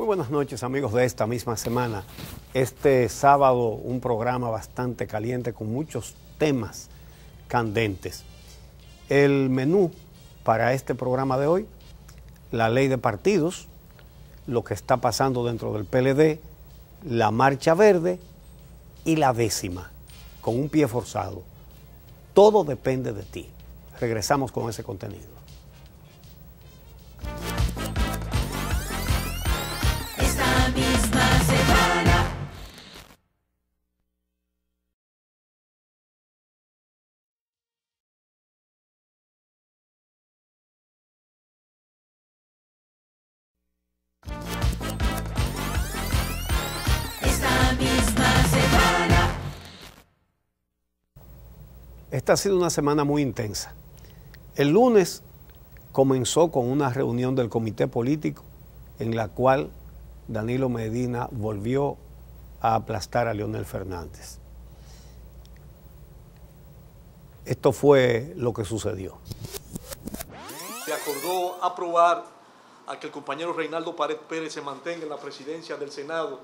buenas noches, amigos de esta misma semana. Este sábado un programa bastante caliente con muchos temas candentes. El menú para este programa de hoy: la ley de partidos, lo que está pasando dentro del PLD, la marcha verde y la 10ª, con un pie forzado. Todo depende de ti. Regresamos con ese contenido. Esta misma semana. Esta misma semana. Esta ha sido una semana muy intensa. El lunes comenzó con una reunión del comité político en la cual Danilo Medina volvió a aplastar a Leonel Fernández. Esto fue lo que sucedió. Se acordó aprobar a que el compañero Reinaldo Pared Pérez se mantenga en la presidencia del Senado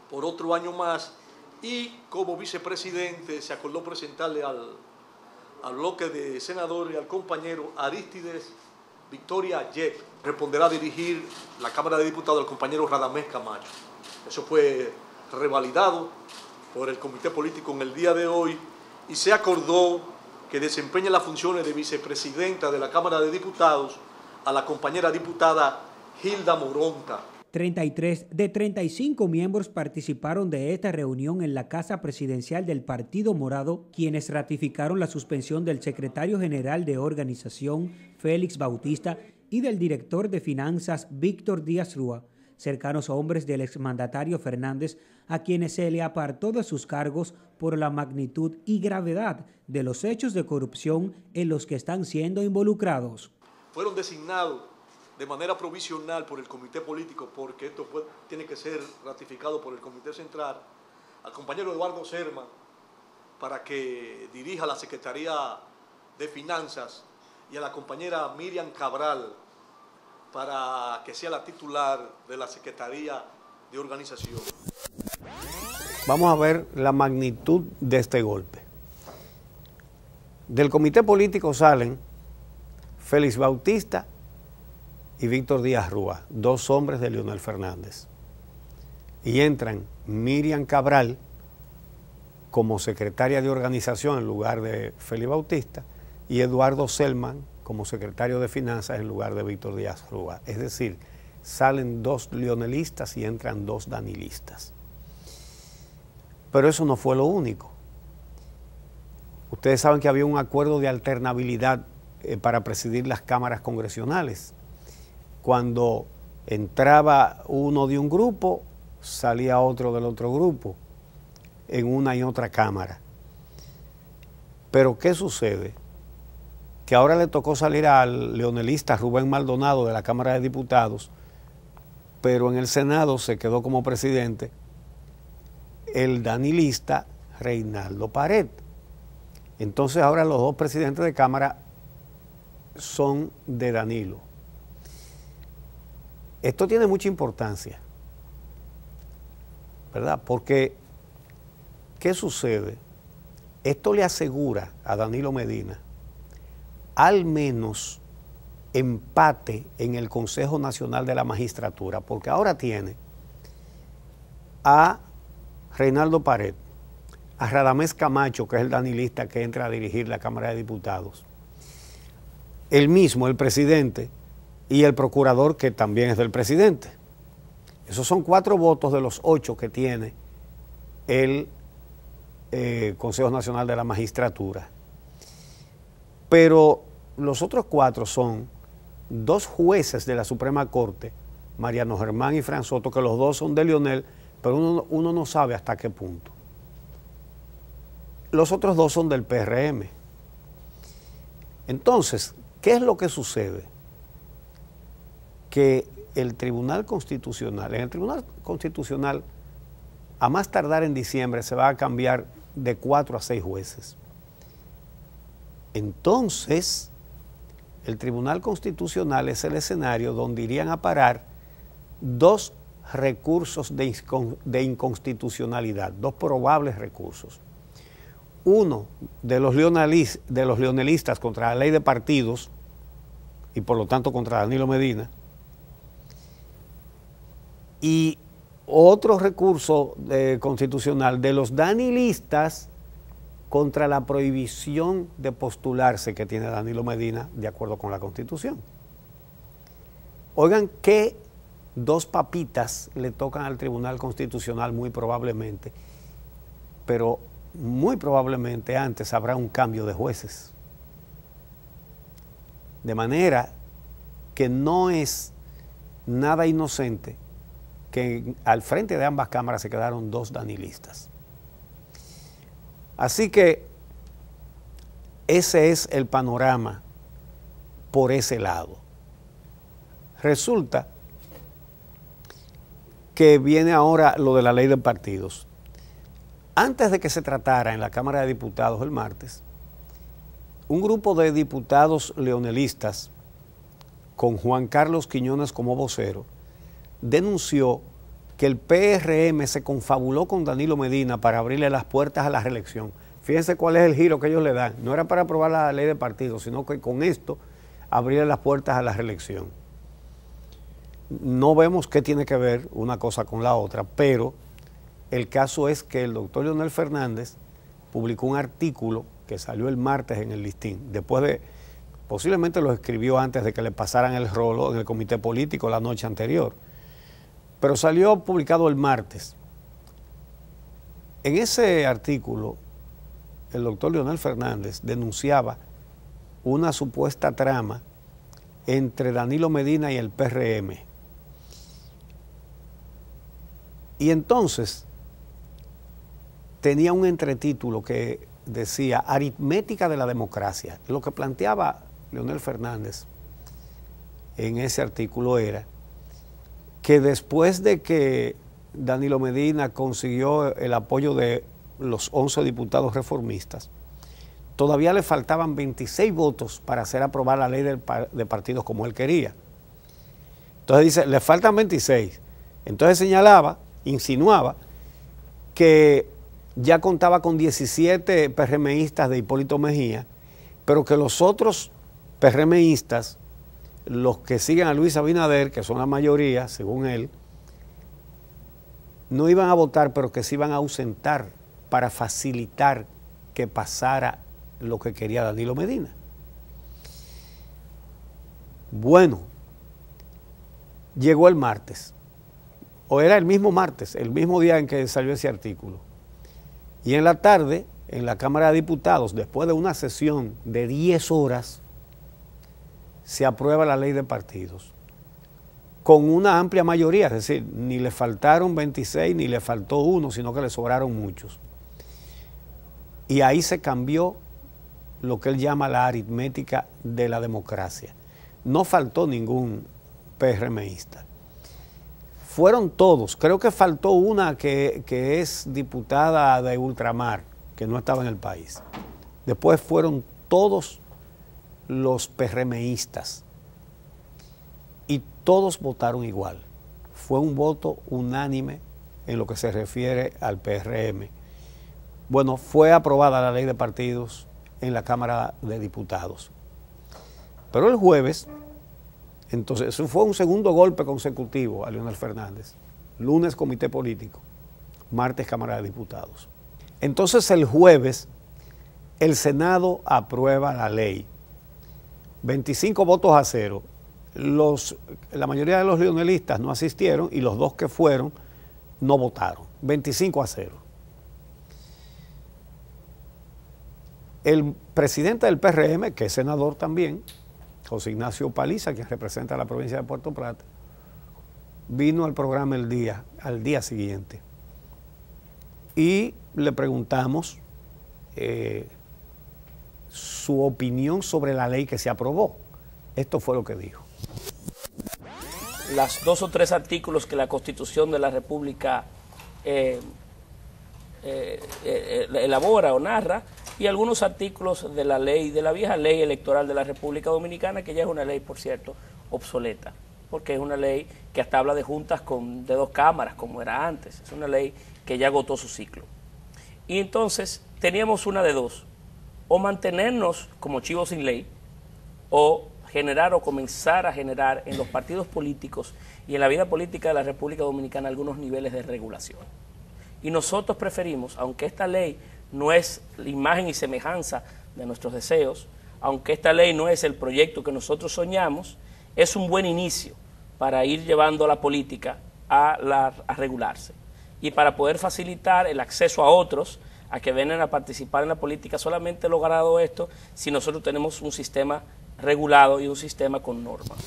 por otro año más, y como vicepresidente se acordó presentarle al bloque de senadores al compañero Arístides Victoria Yep. Responderá a dirigir la Cámara de Diputados al compañero Radamés Camacho. Eso fue revalidado por el comité político en el día de hoy y se acordó que desempeñe las funciones de vicepresidenta de la Cámara de Diputados a la compañera diputada Hilda Moronta. 33 de 35 miembros participaron de esta reunión en la Casa Presidencial del Partido Morado, quienes ratificaron la suspensión del secretario general de organización, Félix Bautista, y del director de finanzas, Víctor Díaz Rúa, cercanos hombres del exmandatario Fernández, a quienes se le apartó de sus cargos por la magnitud y gravedad de los hechos de corrupción en los que están siendo involucrados. Fueron designados de manera provisional por el comité político, porque esto tiene que ser ratificado por el comité central, al compañero Eduardo Serma para que dirija la Secretaría de Finanzas y a la compañera Miriam Cabral para que sea la titular de la Secretaría de Organización. Vamos a ver la magnitud de este golpe. Del comité político salen Félix Bautista y Víctor Díaz Rúa, dos hombres de Leonel Fernández. Y entran Miriam Cabral como secretaria de organización en lugar de Félix Bautista y Eduardo Selman como secretario de finanzas en lugar de Víctor Díaz Rúa. Es decir, salen dos leonelistas y entran dos danilistas. Pero eso no fue lo único. Ustedes saben que había un acuerdo de alternabilidad para presidir las cámaras congresionales. Cuando entraba uno de un grupo, salía otro del otro grupo, en una y otra cámara. Pero ¿qué sucede? Que ahora le tocó salir al leonelista Rubén Maldonado de la Cámara de Diputados, pero en el Senado se quedó como presidente el danilista Reinaldo Pared. Entonces ahora los dos presidentes de Cámara son de Danilo. Esto tiene mucha importancia, ¿verdad? Porque, ¿qué sucede? Esto le asegura a Danilo Medina al menos empate en el Consejo Nacional de la Magistratura, porque ahora tiene a Reinaldo Pared, a Radamés Camacho, que es el danilista que entra a dirigir la Cámara de Diputados, él mismo, el presidente, y el procurador, que también es del presidente. Esos son 4 votos de los 8 que tiene el Consejo Nacional de la Magistratura. Pero los otros 4 son 2 jueces de la Suprema Corte, Mariano Germán y Fran Soto, que los dos son de Leonel, pero uno no sabe hasta qué punto. Los otros 2 son del PRM. Entonces, ¿qué es lo que sucede? Que en el Tribunal Constitucional, a más tardar en diciembre, se va a cambiar de 4 a 6 jueces. Entonces, el Tribunal Constitucional es el escenario donde irían a parar 2 recursos de inconstitucionalidad, 2 probables recursos. Uno de los leonelistas contra la ley de partidos y por lo tanto contra Danilo Medina, y otro recurso constitucional de los danilistas contra la prohibición de postularse que tiene Danilo Medina de acuerdo con la Constitución. Oigan qué 2 papitas le tocan al Tribunal Constitucional muy probablemente, pero muy probablemente antes habrá un cambio de jueces. De manera que no es nada inocente que al frente de ambas cámaras se quedaron 2 danilistas. Así que ese es el panorama por ese lado. Resulta que viene ahora lo de la ley de partidos. Antes de que se tratara en la Cámara de Diputados el martes, un grupo de diputados leonelistas, con Juan Carlos Quiñones como vocero, denunció que el PRM se confabuló con Danilo Medina para abrirle las puertas a la reelección. Fíjense cuál es el giro que ellos le dan. No era para aprobar la ley de partidos, sino que con esto abrirle las puertas a la reelección. No vemos qué tiene que ver una cosa con la otra, pero el caso es que el doctor Leonel Fernández publicó un artículo que salió el martes en el Listín, después de, posiblemente lo escribió antes de que le pasaran el rolo en el comité político la noche anterior, pero salió publicado el martes. En ese artículo, el doctor Leonel Fernández denunciaba una supuesta trama entre Danilo Medina y el PRM. Y entonces tenía un entretítulo que decía aritmética de la democracia. Lo que planteaba Leonel Fernández en ese artículo era que después de que Danilo Medina consiguió el apoyo de los 11 diputados reformistas, todavía le faltaban 26 votos para hacer aprobar la ley de partidos como él quería. Entonces dice, le faltan 26. Entonces señalaba, insinuaba, que ya contaba con 17 PRMistas de Hipólito Mejía, pero que los otros PRMistas, los que siguen a Luis Abinader, que son la mayoría, según él, no iban a votar, pero que se iban a ausentar para facilitar que pasara lo que quería Danilo Medina. Bueno, llegó el martes, o era el mismo martes, el mismo día en que salió ese artículo. Y en la tarde, en la Cámara de Diputados, después de una sesión de 10 horas, se aprueba la ley de partidos con una amplia mayoría, es decir, ni le faltaron 26 ni le faltó 1, sino que le sobraron muchos. Y ahí se cambió lo que él llama la aritmética de la democracia. No faltó ningún PRMista. Fueron todos, creo que faltó una que es diputada de ultramar, que no estaba en el país. Después fueron todos los PRMistas y todos votaron igual. Fue un voto unánime en lo que se refiere al PRM. Bueno, fue aprobada la ley de partidos en la Cámara de Diputados. Pero el jueves, entonces, eso fue un segundo golpe consecutivo a Leonel Fernández. Lunes comité político, martes Cámara de Diputados. Entonces el jueves el Senado aprueba la ley. 25 votos a 0. La mayoría de los leonelistas no asistieron y los 2 que fueron no votaron. 25 a 0. El presidente del PRM, que es senador también, José Ignacio Paliza, quien representa a la provincia de Puerto Plata, vino al programa al día siguiente y le preguntamos su opinión sobre la ley que se aprobó. Esto fue lo que dijo. Las 2 o 3 artículos que la Constitución de la República elabora o narra, y algunos artículos de la ley, de la vieja ley electoral de la República Dominicana, que ya es una ley, por cierto, obsoleta, porque es una ley que hasta habla de juntas de 2 cámaras, como era antes. Es una ley que ya agotó su ciclo. Y entonces teníamos una de dos: o mantenernos como chivos sin ley, o generar o comenzar a generar en los partidos políticos y en la vida política de la República Dominicana algunos niveles de regulación. Y nosotros preferimos, aunque esta ley no es la imagen y semejanza de nuestros deseos, aunque esta ley no es el proyecto que nosotros soñamos, es un buen inicio para ir llevando a la política a regularse y para poder facilitar el acceso a otros a que vengan a participar en la política. Solamente logrado esto si nosotros tenemos un sistema regulado y un sistema con normas.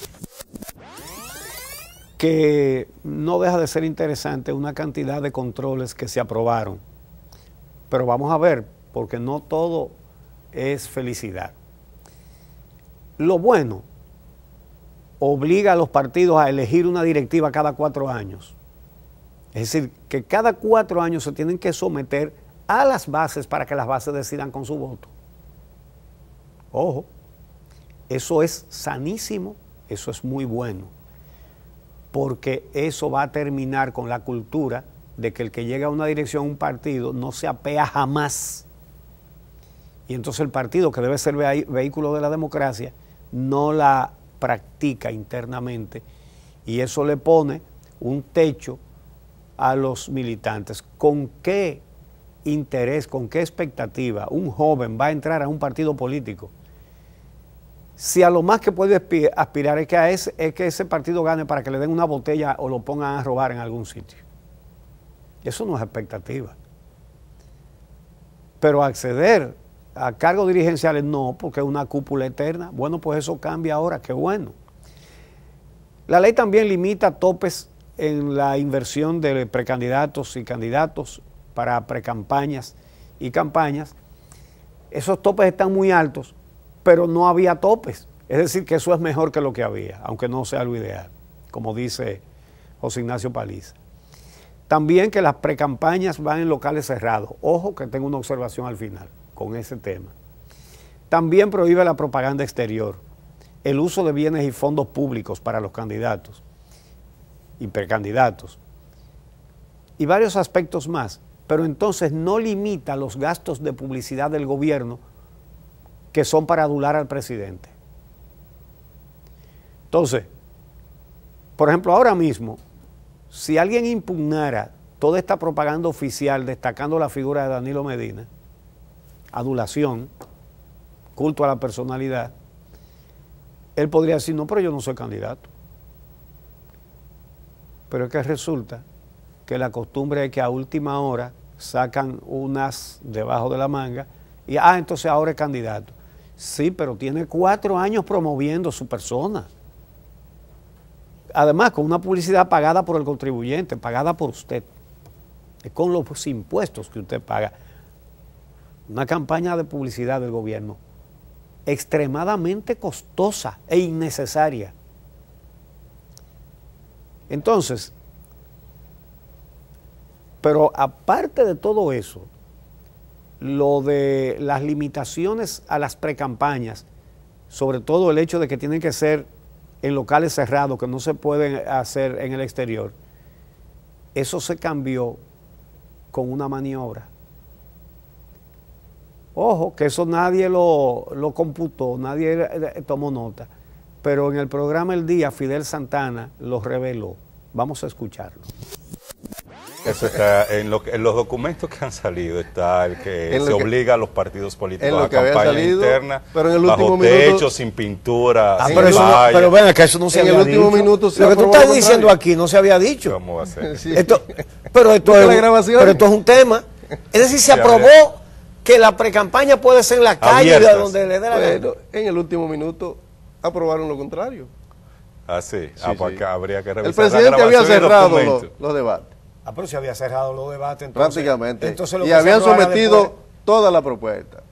Que no deja de ser interesante una cantidad de controles que se aprobaron, pero vamos a ver, porque no todo es felicidad. Lo bueno obliga a los partidos a elegir una directiva cada 4 años. Es decir, que cada 4 años se tienen que someter a las bases para que las bases decidan con su voto. Ojo, eso es sanísimo, eso es muy bueno, porque eso va a terminar con la cultura de que el que llega a una dirección, un partido, no se apea jamás. Y entonces el partido, que debe ser vehículo de la democracia, no la practica internamente, y eso le pone un techo a los militantes. ¿Con qué interés, con qué expectativa un joven va a entrar a un partido político si a lo más que puede aspirar es que ese partido gane para que le den una botella o lo pongan a robar en algún sitio? Eso no es expectativa. Pero acceder a cargos dirigenciales no, porque es una cúpula eterna. Bueno, pues eso cambia ahora, qué bueno. La ley también limita topes en la inversión de precandidatos y candidatos para precampañas y campañas. Esos topes están muy altos, pero no había topes. Es decir, que eso es mejor que lo que había, aunque no sea lo ideal, como dice José Ignacio Paliza. También que las precampañas van en locales cerrados. Ojo, que tengo una observación al final con ese tema. También prohíbe la propaganda exterior, el uso de bienes y fondos públicos para los candidatos y precandidatos, y varios aspectos más, pero entonces no limita los gastos de publicidad del gobierno que son para adular al presidente. Entonces, por ejemplo, ahora mismo, si alguien impugnara toda esta propaganda oficial destacando la figura de Danilo Medina, adulación, culto a la personalidad, él podría decir: no, pero yo no soy candidato. Pero es que resulta que la costumbre es que a última hora sacan unas debajo de la manga y entonces ahora es candidato. Sí, pero tiene 4 años promoviendo su persona. Además, con una publicidad pagada por el contribuyente, pagada por usted, con los impuestos que usted paga. Una campaña de publicidad del gobierno extremadamente costosa e innecesaria. Entonces, pero aparte de todo eso, lo de las limitaciones a las precampañas, sobre todo el hecho de que tienen que ser en locales cerrados, que no se pueden hacer en el exterior, eso se cambió con una maniobra. Ojo, que eso nadie lo computó, nadie tomó nota, pero en el programa El Día Fidel Santana lo reveló. Vamos a escucharlo. Eso está en los documentos que han salido, está el que se obliga a los partidos políticos a campaña interna, pero en el bajo último techo, minuto, sin pintura, sin pero ven acá, eso no se había dicho. Minuto lo que tú estás diciendo aquí no se había dicho. ¿Cómo va a ser? Sí. Pero esto es un tema. Es decir, se aprobó que la precampaña puede ser en la calle, abiertas, donde le dé la gana. Bueno, en el último minuto aprobaron lo contrario. Sí. Sí. Habría que revisar. El presidente había cerrado los debates. Pero se había cerrado los debates. Entonces, prácticamente. Entonces y habían sometido toda la propuesta.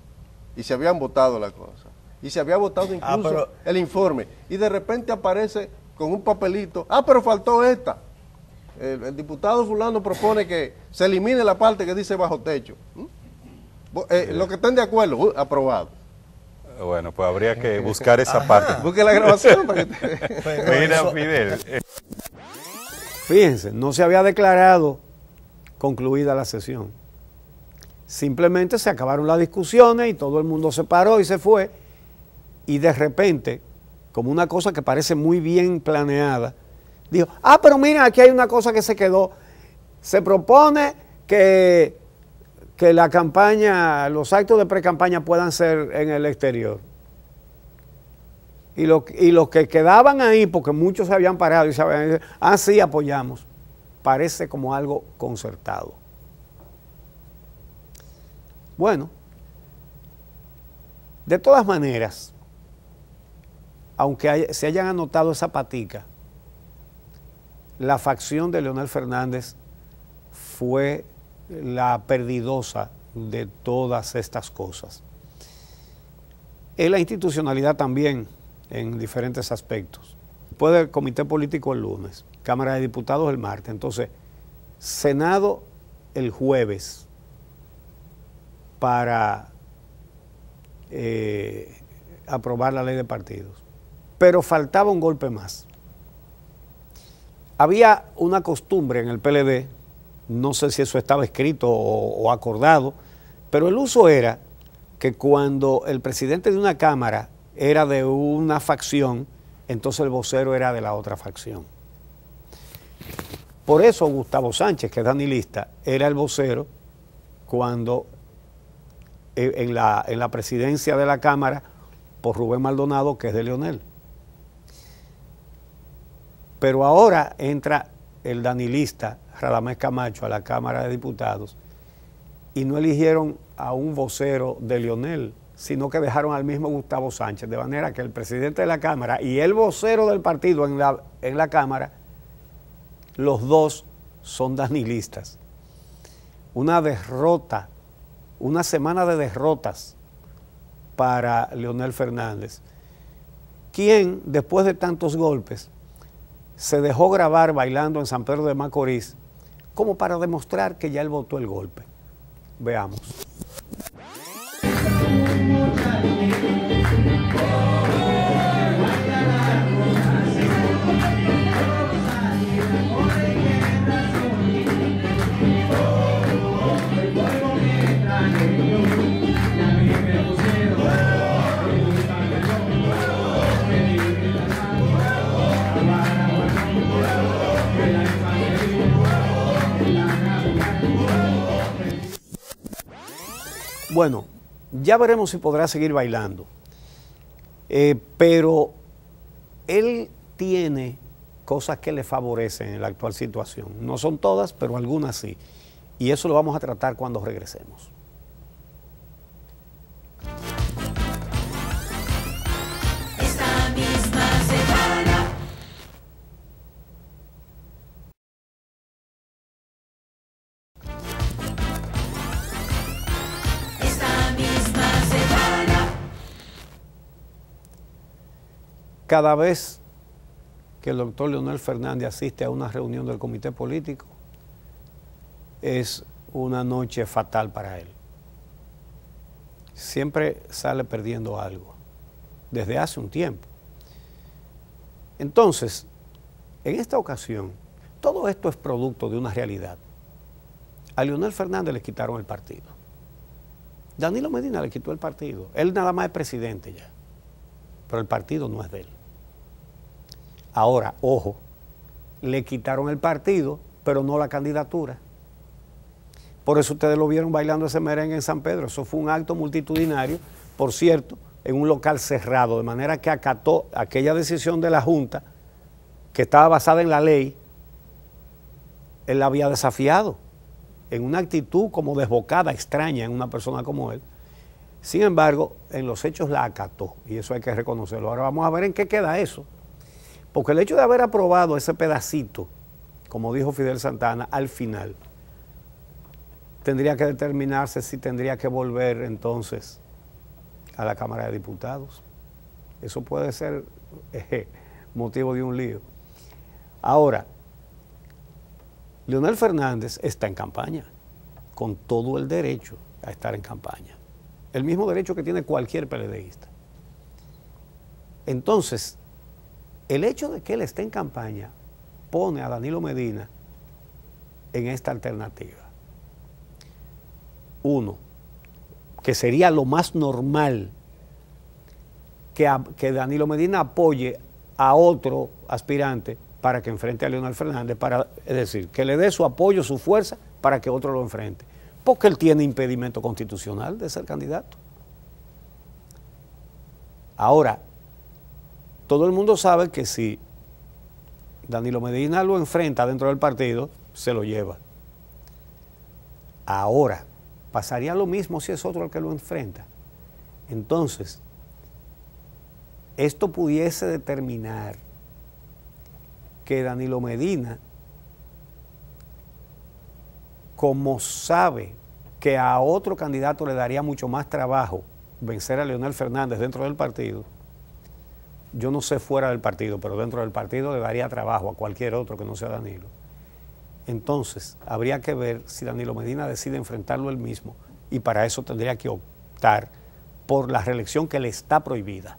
Y se habían votado la cosa. Y se había votado incluso el informe. Y de repente aparece con un papelito. Pero faltó esta. El diputado fulano propone que se elimine la parte que dice bajo techo. Los que estén de acuerdo, aprobado. Bueno, pues habría que buscar esa parte. Busque la grabación para que te... Mira, Fidel. Fíjense, no se había declarado concluida la sesión. Simplemente se acabaron las discusiones y todo el mundo se paró y se fue. Y de repente, como una cosa que parece muy bien planeada, dijo, pero mira, aquí hay una cosa que se quedó. Se propone que la campaña, los actos de pre-campaña puedan ser en el exterior. Y los que quedaban ahí, porque muchos se habían parado y se habían dicho, sí, apoyamos. Parece como algo concertado. Bueno, de todas maneras, aunque se hayan anotado esa patica, la facción de Leonel Fernández fue la perdidosa de todas estas cosas. En la institucionalidad también, en diferentes aspectos. Después del comité político el lunes, Cámara de Diputados el martes, entonces Senado el jueves para aprobar la ley de partidos. Pero faltaba un golpe más. Había una costumbre en el PLD, no sé si eso estaba escrito o acordado, pero el uso era que cuando el presidente de una Cámara era de una facción, entonces el vocero era de la otra facción. Por eso Gustavo Sánchez, que es danilista, era el vocero cuando en la presidencia de la Cámara por Rubén Maldonado, que es de Leonel. Pero ahora entra el danilista Radamés Camacho a la Cámara de Diputados y no eligieron a un vocero de Leonel, sino que dejaron al mismo Gustavo Sánchez, de manera que el presidente de la Cámara y el vocero del partido en la Cámara, los dos son danilistas. Una derrota, una semana de derrotas para Leonel Fernández, quien después de tantos golpes se dejó grabar bailando en San Pedro de Macorís como para demostrar que ya él votó el golpe. Veamos. Bueno, ya veremos si podrá seguir bailando, pero él tiene cosas que le favorecen en la actual situación. No son todas, pero algunas sí. Y eso lo vamos a tratar cuando regresemos. Esta misma semana. Esta misma semana. Cada vez que el doctor Leonel Fernández asiste a una reunión del comité político, es una noche fatal para él. Siempre sale perdiendo algo, desde hace un tiempo. Entonces, en esta ocasión, todo esto es producto de una realidad. A Leonel Fernández le quitaron el partido. Danilo Medina le quitó el partido. Él nada más es presidente ya, pero el partido no es de él. Ahora, ojo, le quitaron el partido, pero no la candidatura. Por eso ustedes lo vieron bailando ese merengue en San Pedro. Eso fue un acto multitudinario, por cierto, en un local cerrado, de manera que acató aquella decisión de la Junta, que estaba basada en la ley. Él la había desafiado, en una actitud como desbocada, extraña en una persona como él. Sin embargo, en los hechos la acató, y eso hay que reconocerlo. Ahora vamos a ver en qué queda eso. Porque el hecho de haber aprobado ese pedacito, como dijo Fidel Santana, al final, tendría que determinarse si tendría que volver entonces a la Cámara de Diputados. Eso puede ser motivo de un lío. Ahora, Leonel Fernández está en campaña, con todo el derecho a estar en campaña. El mismo derecho que tiene cualquier PLDista. Entonces, el hecho de que él esté en campaña pone a Danilo Medina en esta alternativa. Uno, que sería lo más normal que Danilo Medina apoye a otro aspirante para que enfrente a Leonel Fernández, es decir, que le dé su apoyo, su fuerza para que otro lo enfrente, porque él tiene impedimento constitucional de ser candidato. Ahora, todo el mundo sabe que si Danilo Medina lo enfrenta dentro del partido, se lo lleva. Ahora, pasaría lo mismo si es otro el que lo enfrenta. Entonces, esto pudiese determinar que Danilo Medina, como sabe que a otro candidato le daría mucho más trabajo vencer a Leonel Fernández dentro del partido, yo no sé fuera del partido, pero dentro del partido le daría trabajo a cualquier otro que no sea Danilo. Entonces, habría que ver si Danilo Medina decide enfrentarlo él mismo, y para eso tendría que optar por la reelección que le está prohibida.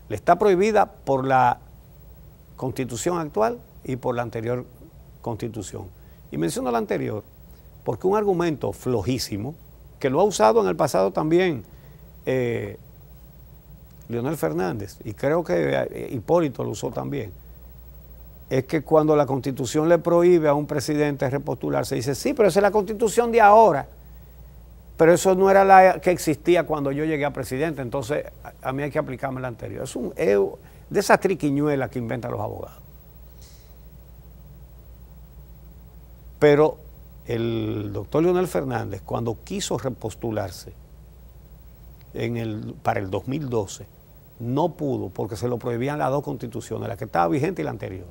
Le está prohibida por la Constitución actual y por la anterior Constitución. Y menciono la anterior porque un argumento flojísimo, que lo ha usado en el pasado también Leonel Fernández, y creo que Hipólito lo usó también, es que cuando la Constitución le prohíbe a un presidente repostularse, dice, sí, pero esa es la Constitución de ahora, pero eso no era la que existía cuando yo llegué a presidente, entonces a mí hay que aplicarme la anterior. Es de esas triquiñuelas que inventan los abogados. Pero el doctor Leonel Fernández, cuando quiso repostularse para el 2012, no pudo porque se lo prohibían las dos constituciones, la que estaba vigente y la anterior.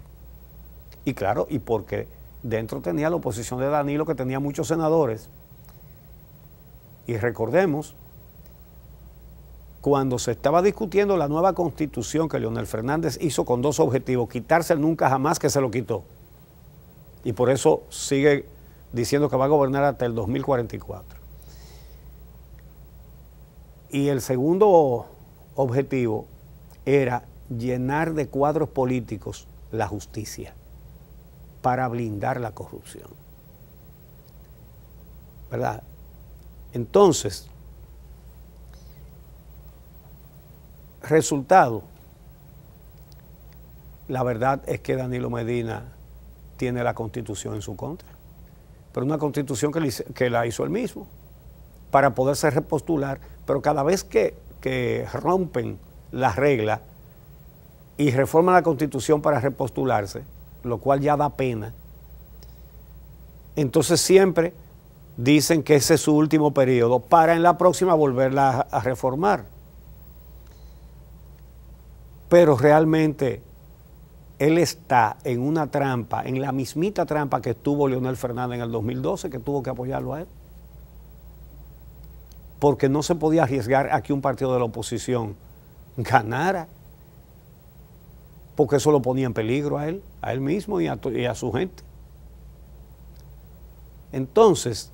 Y claro, y porque dentro tenía la oposición de Danilo, que tenía muchos senadores. Y recordemos, cuando se estaba discutiendo la nueva constitución que Leonel Fernández hizo con dos objetivos, quitarse el nunca jamás, que se lo quitó. Y por eso sigue diciendo que va a gobernar hasta el 2044. Y el segundo objetivo era llenar de cuadros políticos la justicia para blindar la corrupción. ¿Verdad? Entonces, resultado, la verdad es que Danilo Medina tiene la Constitución en su contra, pero una Constitución que la hizo él mismo para poderse repostular, pero cada vez que rompen las reglas y reforman la Constitución para repostularse, lo cual ya da pena, entonces siempre dicen que ese es su último periodo para en la próxima volverla a reformar. Pero realmente él está en una trampa, en la mismita trampa que estuvo Leonel Fernández en el 2012, que tuvo que apoyarlo a él. Porque no se podía arriesgar a que un partido de la oposición ganara, porque eso lo ponía en peligro a él mismo y a su gente. Entonces,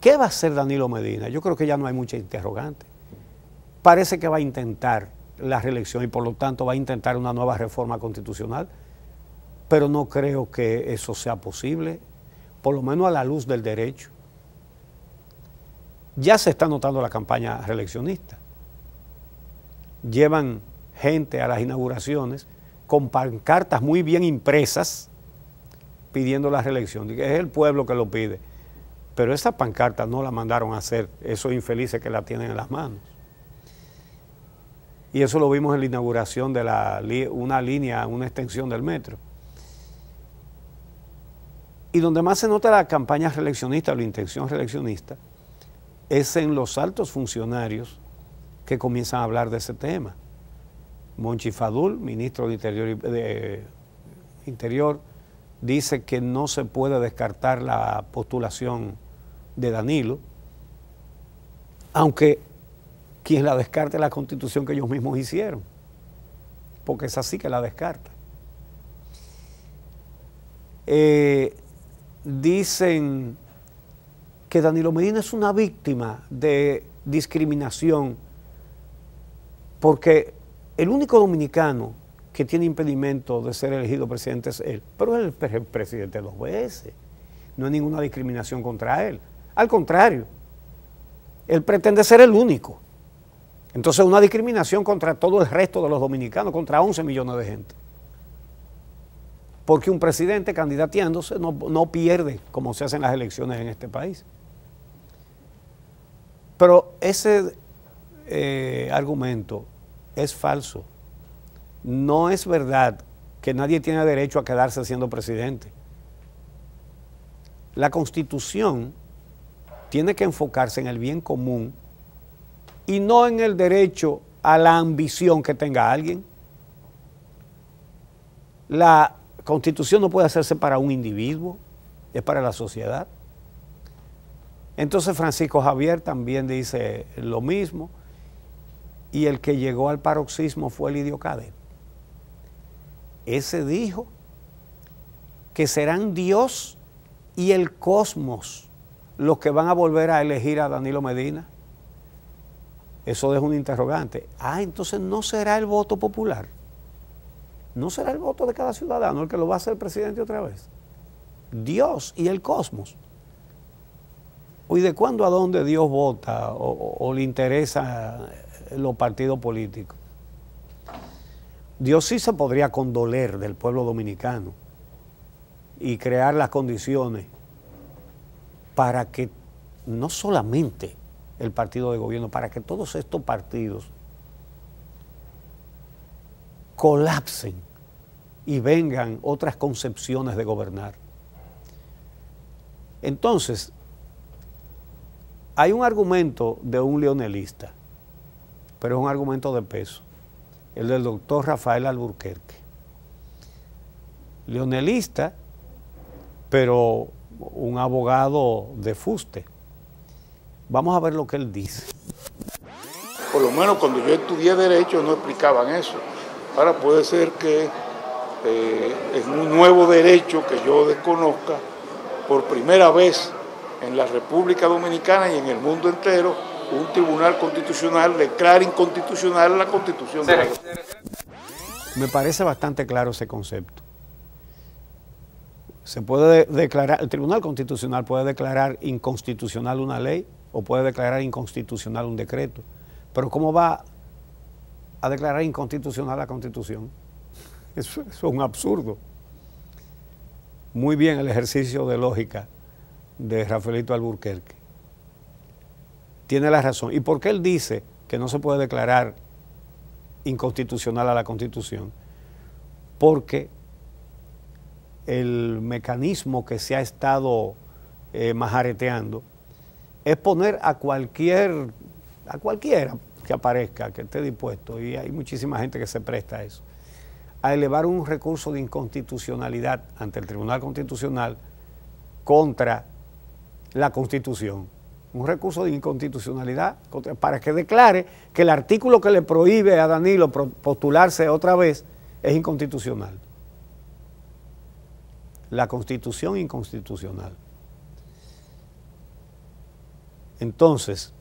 ¿qué va a hacer Danilo Medina? Yo creo que ya no hay mucha interrogante. Parece que va a intentar la reelección y por lo tanto va a intentar una nueva reforma constitucional, pero no creo que eso sea posible, por lo menos a la luz del derecho. Ya se está notando la campaña reeleccionista. Llevan gente a las inauguraciones con pancartas muy bien impresas pidiendo la reelección. Es el pueblo que lo pide. Pero esa pancarta no la mandaron a hacer esos infelices que la tienen en las manos. Y eso lo vimos en la inauguración de una línea, una extensión del metro. Y donde más se nota la campaña reeleccionista o la intención reeleccionista es en los altos funcionarios que comienzan a hablar de ese tema. Monchi Fadul, ministro de Interior, dice que no se puede descartar la postulación de Danilo, aunque quien la descarte es la Constitución que ellos mismos hicieron, porque es así que la descarta. Dicen que Danilo Medina es una víctima de discriminación porque el único dominicano que tiene impedimento de ser elegido presidente es él, pero él es el presidente 2 veces. No hay ninguna discriminación contra él. Al contrario, él pretende ser el único. Entonces, una discriminación contra todo el resto de los dominicanos, contra 11 millones de gente. Porque un presidente candidateándose no pierde como se hacen las elecciones en este país. Pero ese argumento es falso. No es verdad que nadie tiene derecho a quedarse siendo presidente. La Constitución tiene que enfocarse en el bien común y no en el derecho a la ambición que tenga alguien. La Constitución no puede hacerse para un individuo, es para la sociedad. Entonces Francisco Javier también dice lo mismo, y el que llegó al paroxismo fue Lidio Cadet. Ese dijo que serán Dios y el cosmos los que van a volver a elegir a Danilo Medina. Eso deja un interrogante. Entonces no será el voto popular. No será el voto de cada ciudadano el que lo va a hacer presidente otra vez. Dios y el cosmos. ¿Y de cuándo a dónde Dios vota o le interesa los partidos políticos? Dios sí se podría condoler del pueblo dominicano y crear las condiciones para que no solamente el partido de gobierno, para que todos estos partidos colapsen y vengan otras concepciones de gobernar. Entonces, hay un argumento de un leonelista, pero es un argumento de peso, el del doctor Rafael Alburquerque. Leonelista, pero un abogado de fuste. Vamos a ver lo que él dice. Por lo menos cuando yo estudié Derecho no explicaban eso. Ahora puede ser que es un nuevo derecho que yo desconozca. Por primera vez en la República Dominicana y en el mundo entero, un tribunal constitucional declara inconstitucional la Constitución de la República. Me parece bastante claro ese concepto. Se puede declarar, el Tribunal Constitucional puede declarar inconstitucional una ley o puede declarar inconstitucional un decreto. Pero ¿cómo va a declarar inconstitucional la Constitución? Eso es un absurdo. Muy bien el ejercicio de lógica de Rafaelito Alburquerque. Tiene la razón. ¿Y por qué él dice que no se puede declarar inconstitucional a la Constitución? Porque el mecanismo que se ha estado majareteando es poner a cualquiera que aparezca, que esté dispuesto, y hay muchísima gente que se presta a eso, a elevar un recurso de inconstitucionalidad ante el Tribunal Constitucional contra la Constitución. Un recurso de inconstitucionalidad para que declare que el artículo que le prohíbe a Danilo postularse otra vez es inconstitucional. La Constitución inconstitucional. Entonces,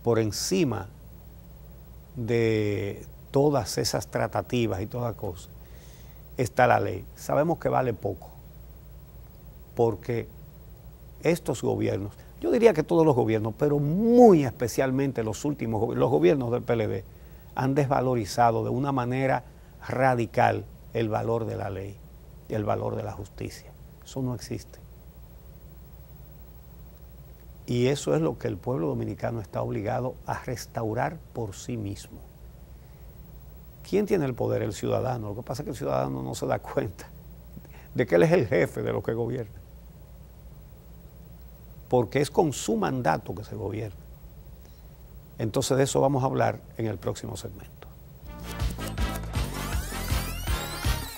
por encima de todas esas tratativas y todas cosas, está la ley. Sabemos que vale poco, porque estos gobiernos, yo diría que todos los gobiernos, pero muy especialmente los últimos, los gobiernos del PLD, han desvalorizado de una manera radical el valor de la ley y el valor de la justicia. Eso no existe. Y eso es lo que el pueblo dominicano está obligado a restaurar por sí mismo. ¿Quién tiene el poder? El ciudadano. Lo que pasa es que el ciudadano no se da cuenta de que él es el jefe de lo que gobierna. Porque es con su mandato que se gobierna. Entonces de eso vamos a hablar en el próximo segmento.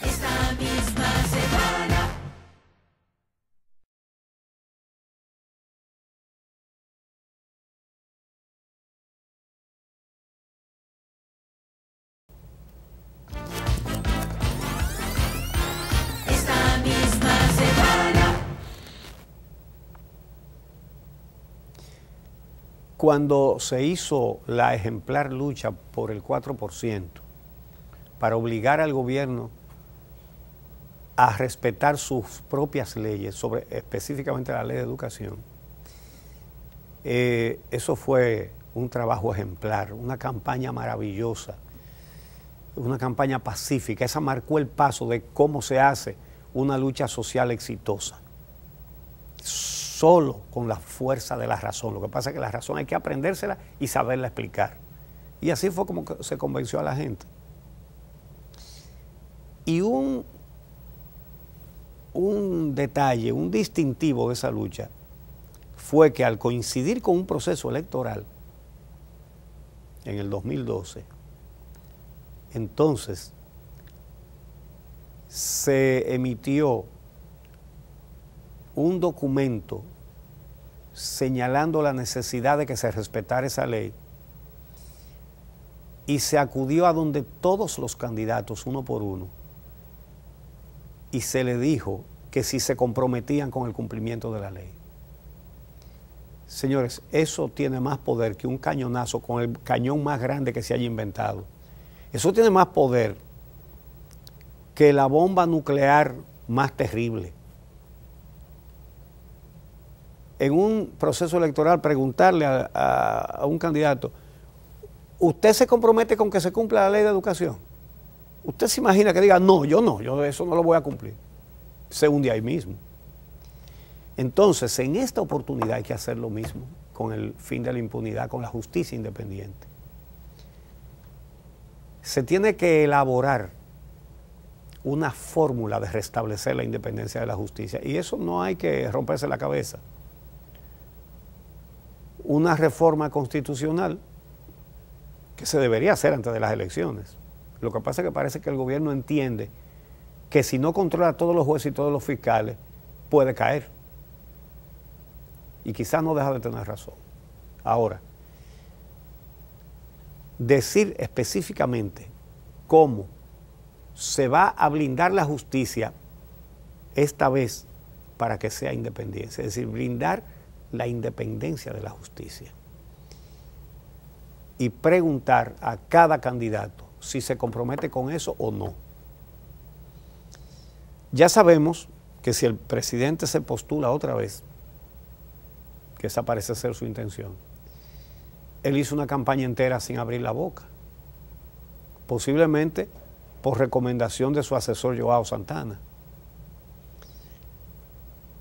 Esta misma semana. Esta misma semana. cuando se hizo la ejemplar lucha por el 4% para obligar al gobierno a respetar sus propias leyes, específicamente la ley de educación, eso fue un trabajo ejemplar, una campaña maravillosa, una campaña pacífica. Esa marcó el paso de cómo se hace una lucha social exitosa. Solo con la fuerza de la razón. Lo que pasa es que la razón hay que aprendérsela y saberla explicar. Y así fue como se convenció a la gente. Y un detalle, un distintivo de esa lucha fue que al coincidir con un proceso electoral en el 2012, entonces se emitió un documento señalando la necesidad de que se respetara esa ley y se acudió a donde todos los candidatos, uno por uno, y se le dijo que si se comprometían con el cumplimiento de la ley. Señores, eso tiene más poder que un cañonazo con el cañón más grande que se haya inventado. Eso tiene más poder que la bomba nuclear más terrible. En un proceso electoral, preguntarle a un candidato, ¿usted se compromete con que se cumpla la ley de educación? ¿Usted se imagina que diga, no, yo eso no lo voy a cumplir? Se hunde ahí mismo. Entonces, en esta oportunidad hay que hacer lo mismo con el fin de la impunidad, con la justicia independiente. Se tiene que elaborar una fórmula de restablecer la independencia de la justicia, y eso no hay que romperse la cabeza. Una reforma constitucional que se debería hacer antes de las elecciones. Lo que pasa es que parece que el gobierno entiende que si no controla a todos los jueces y todos los fiscales, puede caer. Y quizás no deja de tener razón. Ahora, decir específicamente cómo se va a blindar la justicia esta vez para que sea independiente, es decir, blindar la independencia de la justicia. Y preguntar a cada candidato si se compromete con eso o no. Ya sabemos que si el presidente se postula otra vez, que esa parece ser su intención, él hizo una campaña entera sin abrir la boca, posiblemente por recomendación de su asesor Joao Santana.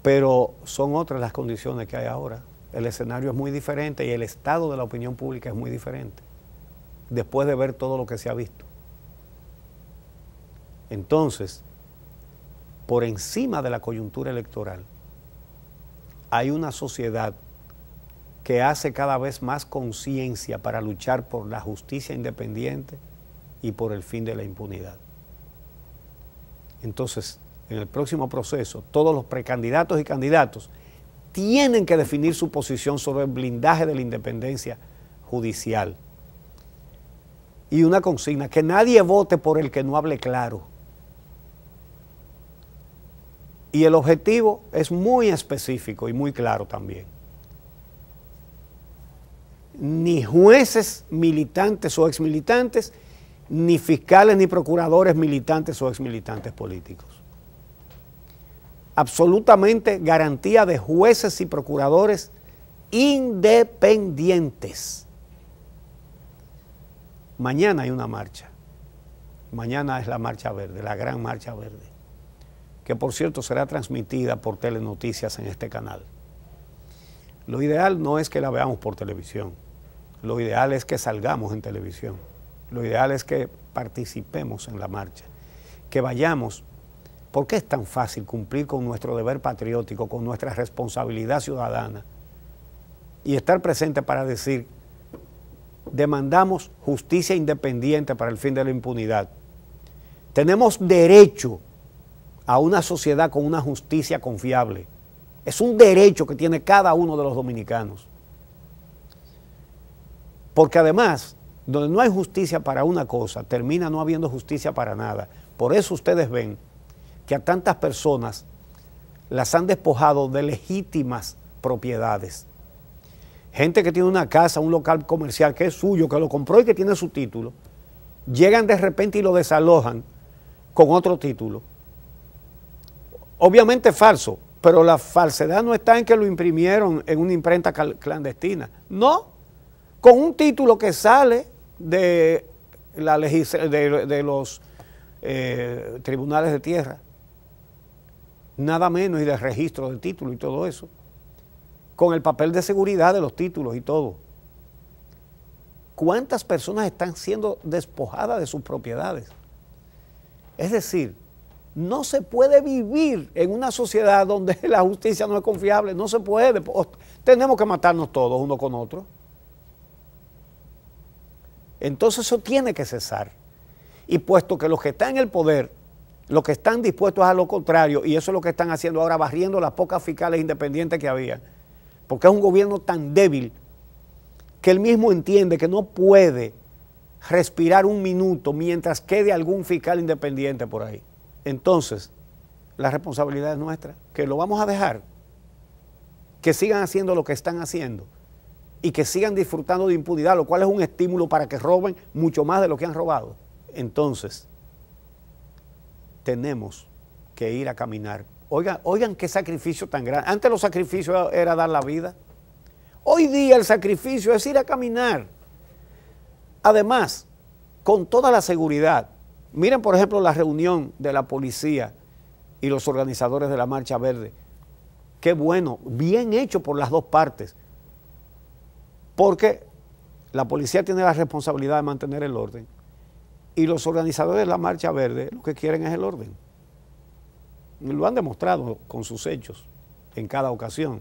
Pero son otras las condiciones que hay ahora. El escenario es muy diferente y el estado de la opinión pública es muy diferente, después de ver todo lo que se ha visto. Entonces, por encima de la coyuntura electoral, hay una sociedad que hace cada vez más conciencia para luchar por la justicia independiente y por el fin de la impunidad. Entonces, en el próximo proceso, todos los precandidatos y candidatos tienen que definir su posición sobre el blindaje de la independencia judicial. Y una consigna, que nadie vote por el que no hable claro. Y el objetivo es muy específico y muy claro también. Ni jueces militantes o exmilitantes, ni fiscales ni procuradores militantes o exmilitantes políticos. Absolutamente garantía de jueces y procuradores independientes. Mañana hay una marcha. Mañana es la Marcha Verde, la Gran Marcha Verde, que por cierto será transmitida por Telenoticias en este canal. Lo ideal no es que la veamos por televisión, lo ideal es que salgamos en televisión, lo ideal es que participemos en la marcha, que vayamos, porque es tan fácil cumplir con nuestro deber patriótico, con nuestra responsabilidad ciudadana y estar presente para decir, demandamos justicia independiente para el fin de la impunidad. Tenemos derecho a una sociedad con una justicia confiable. Es un derecho que tiene cada uno de los dominicanos. Porque además, donde no hay justicia para una cosa, termina no habiendo justicia para nada. Por eso ustedes ven que a tantas personas las han despojado de legítimas propiedades. gente que tiene una casa, un local comercial que es suyo, que lo compró y que tiene su título, llegan de repente y lo desalojan con otro título. Obviamente falso, pero la falsedad no está en que lo imprimieron en una imprenta clandestina. No, con un título que sale de los tribunales de tierra, nada menos, y de registro de título y todo eso, con el papel de seguridad de los títulos y todo. ¿Cuántas personas están siendo despojadas de sus propiedades? Es decir, no se puede vivir en una sociedad donde la justicia no es confiable, no se puede. Tenemos que matarnos todos uno con otro. Entonces eso tiene que cesar. Y puesto que los que están en el poder, los que están dispuestos a lo contrario, y eso es lo que están haciendo ahora, barriendo las pocas fiscales independientes que había, porque es un gobierno tan débil que él mismo entiende que no puede respirar un minuto mientras quede algún fiscal independiente por ahí. Entonces, la responsabilidad es nuestra, que lo vamos a dejar, que sigan haciendo lo que están haciendo y que sigan disfrutando de impunidad, lo cual es un estímulo para que roben mucho más de lo que han robado. Entonces, tenemos que ir a caminar. Oigan qué sacrificio tan grande. Antes los sacrificios era dar la vida. Hoy día el sacrificio es ir a caminar. Además, con toda la seguridad. Miren, por ejemplo, la reunión de la policía y los organizadores de la Marcha Verde. Qué bueno, bien hecho por las dos partes. Porque la policía tiene la responsabilidad de mantener el orden. Y los organizadores de la Marcha Verde lo que quieren es el orden. Y lo han demostrado con sus hechos en cada ocasión.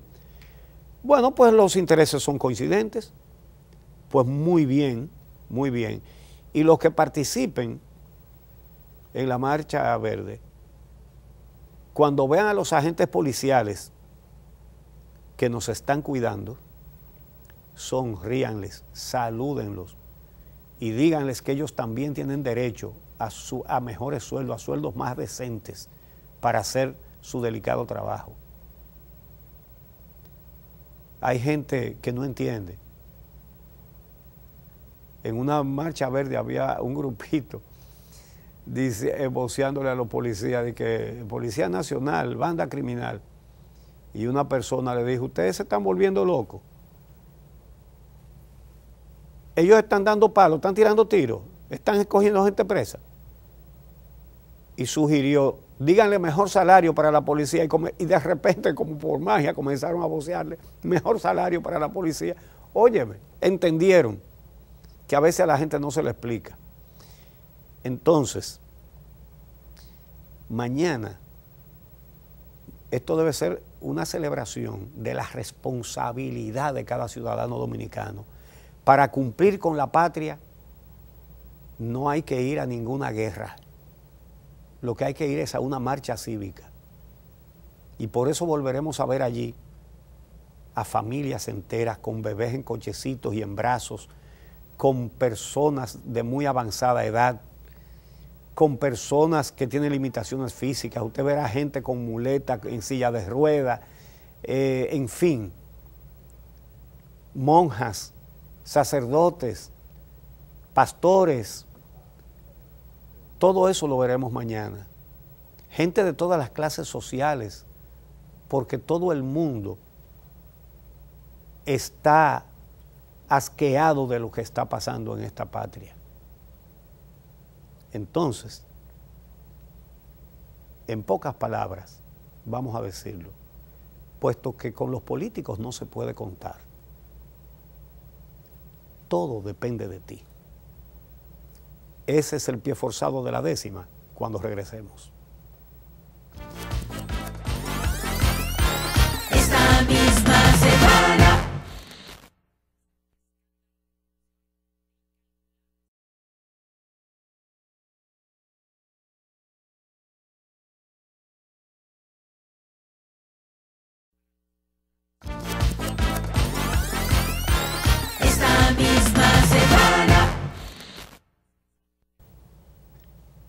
Bueno, pues los intereses son coincidentes. Pues muy bien, muy bien. Y los que participen en la Marcha Verde, cuando vean a los agentes policiales que nos están cuidando, sonríanles, salúdenlos y díganles que ellos también tienen derecho a mejores sueldos, a sueldos más decentes para hacer su delicado trabajo. Hay gente que no entiende. En una Marcha Verde había un grupito, dice, voceándole a los policías, de que Policía Nacional, banda criminal, y una persona le dijo, ustedes se están volviendo locos. Ellos están dando palos, están tirando tiros, están escogiendo gente presa. Y sugirió, díganle mejor salario para la policía. Y de repente, como por magia, comenzaron a vocearle, mejor salario para la policía. Óyeme, entendieron que a veces a la gente no se le explica. Entonces, mañana, esto debe ser una celebración de la responsabilidad de cada ciudadano dominicano. Para cumplir con la patria, no hay que ir a ninguna guerra. Lo que hay que ir es a una marcha cívica. Y por eso volveremos a ver allí a familias enteras con bebés en cochecitos y en brazos, con personas de muy avanzada edad, con personas que tienen limitaciones físicas. Usted verá gente con muleta, en silla de ruedas, en fin, monjas, sacerdotes, pastores. Todo eso lo veremos mañana. Gente de todas las clases sociales, porque todo el mundo está asqueado de lo que está pasando en esta patria. Entonces, en pocas palabras, vamos a decirlo, puesto que con los políticos no se puede contar, todo depende de ti. Ese es el pie forzado de la 10ª cuando regresemos. Esta misma semana. Esta misma semana.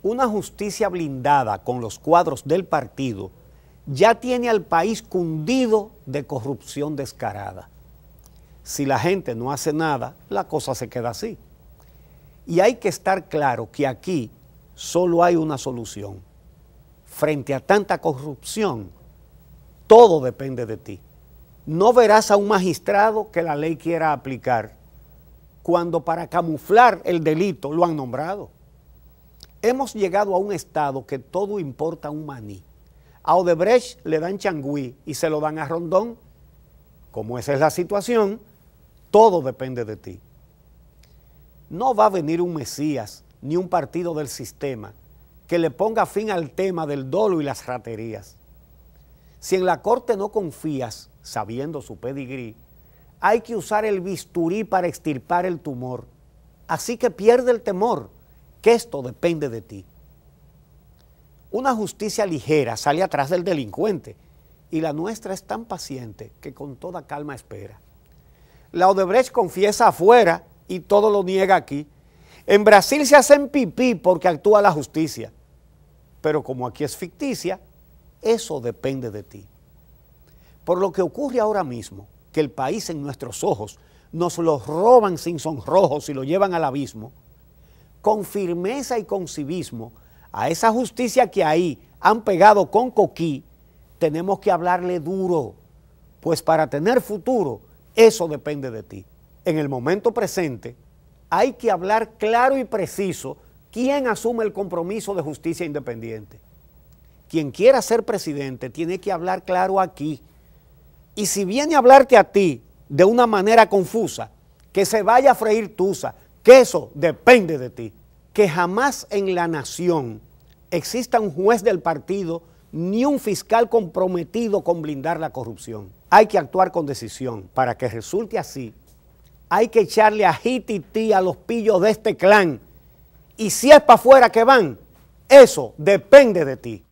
Una justicia blindada con los cuadros del partido ya tiene al país cundido de corrupción descarada. Si la gente no hace nada, la cosa se queda así. Y hay que estar claro que aquí solo hay una solución. Frente a tanta corrupción, todo depende de ti. No verás a un magistrado que la ley quiera aplicar cuando para camuflar el delito lo han nombrado. Hemos llegado a un estado que todo importa un maní. A Odebrecht le dan changüí y se lo dan a Rondón. Como esa es la situación, todo depende de ti. No va a venir un Mesías ni un partido del sistema que le ponga fin al tema del dolo y las raterías. Si en la corte no confías, sabiendo su pedigrí, hay que usar el bisturí para extirpar el tumor. Así que pierde el temor, que esto depende de ti. Una justicia ligera sale atrás del delincuente y la nuestra es tan paciente que con toda calma espera. La Odebrecht confiesa afuera y todo lo niega aquí. En Brasil se hacen pipí porque actúa la justicia, pero como aquí es ficticia, eso depende de ti. Por lo que ocurre ahora mismo, que el país en nuestros ojos nos lo roban sin sonrojos y lo llevan al abismo, con firmeza y con civismo, a esa justicia que ahí han pegado con coquí, tenemos que hablarle duro, pues para tener futuro, eso depende de ti. En el momento presente, hay que hablar claro y preciso quién asume el compromiso de justicia independiente. Quien quiera ser presidente tiene que hablar claro aquí. Y si viene a hablarte a ti de una manera confusa, que se vaya a freír tusa, que eso depende de ti. Que jamás en la nación exista un juez del partido ni un fiscal comprometido con blindar la corrupción. Hay que actuar con decisión. Para que resulte así, hay que echarle ajitití a los pillos de este clan. Y si es para afuera que van, eso depende de ti.